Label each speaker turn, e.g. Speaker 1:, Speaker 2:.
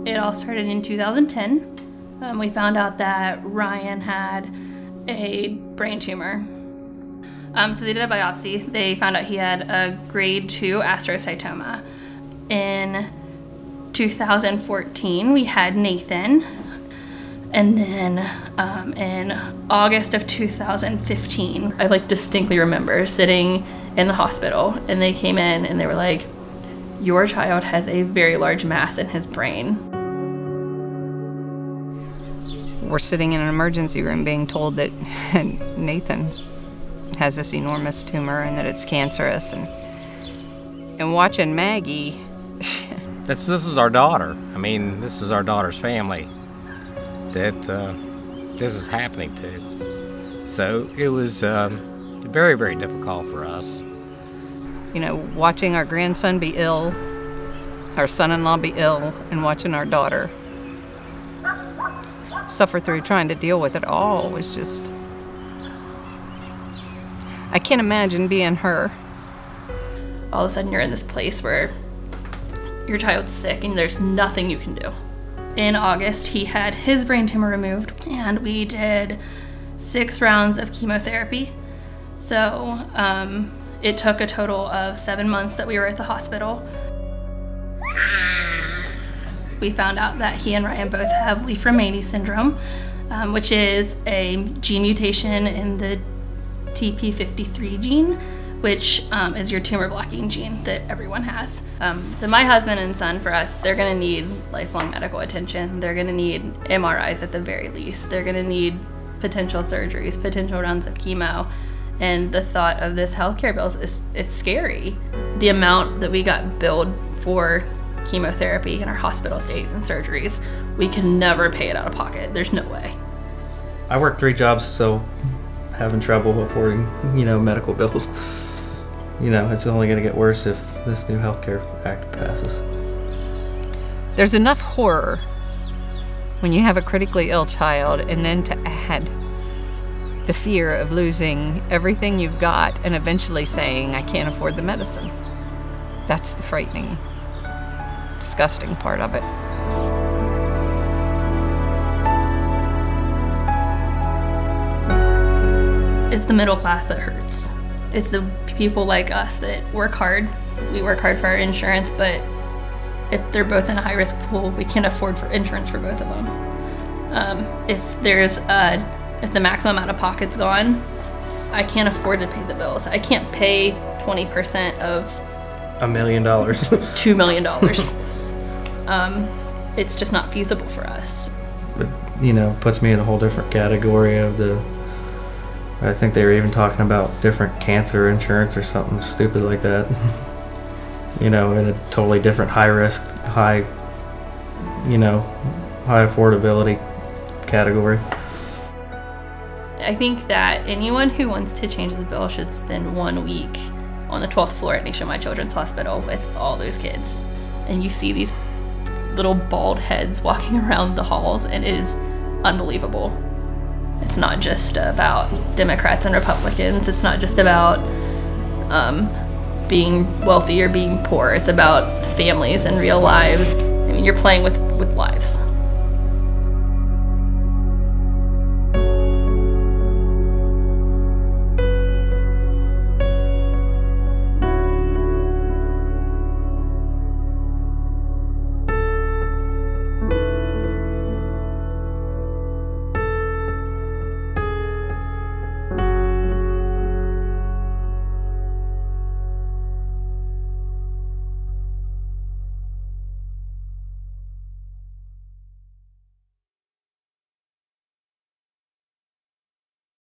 Speaker 1: It all started in 2010. We found out that Ryan had a brain tumor. So they did a biopsy. They found out he had a grade 2 astrocytoma. In 2014, we had Nathan. And then in August of 2015, I distinctly remember sitting in the hospital, and they came in and they were like, "Your child has a very large mass in his brain."
Speaker 2: We're sitting in an emergency room being told that Nathan has this enormous tumor and that it's cancerous, and watching Maggie.
Speaker 3: This is our daughter. I mean, this is our daughter's family that this is happening to. So it was very, very difficult for us.
Speaker 2: You know, watching our grandson be ill, our son-in-law be ill, and watching our daughter suffer through trying to deal with it all was just... I can't imagine being her.
Speaker 1: All of a sudden you're in this place where your child's sick and there's nothing you can do. In August, he had his brain tumor removed, and we did 6 rounds of chemotherapy. So it took a total of 7 months that we were at the hospital. We found out that he and Ryan both have Leaf-Romani syndrome, which is a gene mutation in the TP53 gene, which is your tumor blocking gene that everyone has. So my husband and son, for us, they're gonna need lifelong medical attention. They're gonna need MRIs at the very least. They're gonna need potential surgeries, potential rounds of chemo. And the thought of this healthcare bill it's scary. The amount that we got billed for chemotherapy in our hospital stays and surgeries, we can never pay it out of pocket. There's no way.
Speaker 4: I work 3 jobs, so having trouble affording, medical bills. It's only going to get worse if this new healthcare act passes.
Speaker 2: There's enough horror when you have a critically ill child, and then to add the fear of losing everything you've got and eventually saying, "I can't afford the medicine." That's the frightening, disgusting part of it.
Speaker 1: It's the middle class that hurts. It's the people like us that work hard. We work hard for our insurance, but if they're both in a high-risk pool, we can't afford for insurance for both of them. If the maximum out of pocket's gone, I can't afford to pay the bills. I can't pay 20% of
Speaker 4: $1 million.
Speaker 1: $2 million. It's just not feasible for us.
Speaker 4: But, puts me in a whole different category of I think they were even talking about different cancer insurance or something stupid like that. In a totally different high risk, high affordability category.
Speaker 1: I think that anyone who wants to change the bill should spend 1 week on the 12th floor at Nationwide Children's Hospital with all those kids. And you see these little bald heads walking around the halls, and it is unbelievable. It's not just about Democrats and Republicans. It's not just about being wealthy or being poor. It's about families and real lives. I mean, you're playing with lives.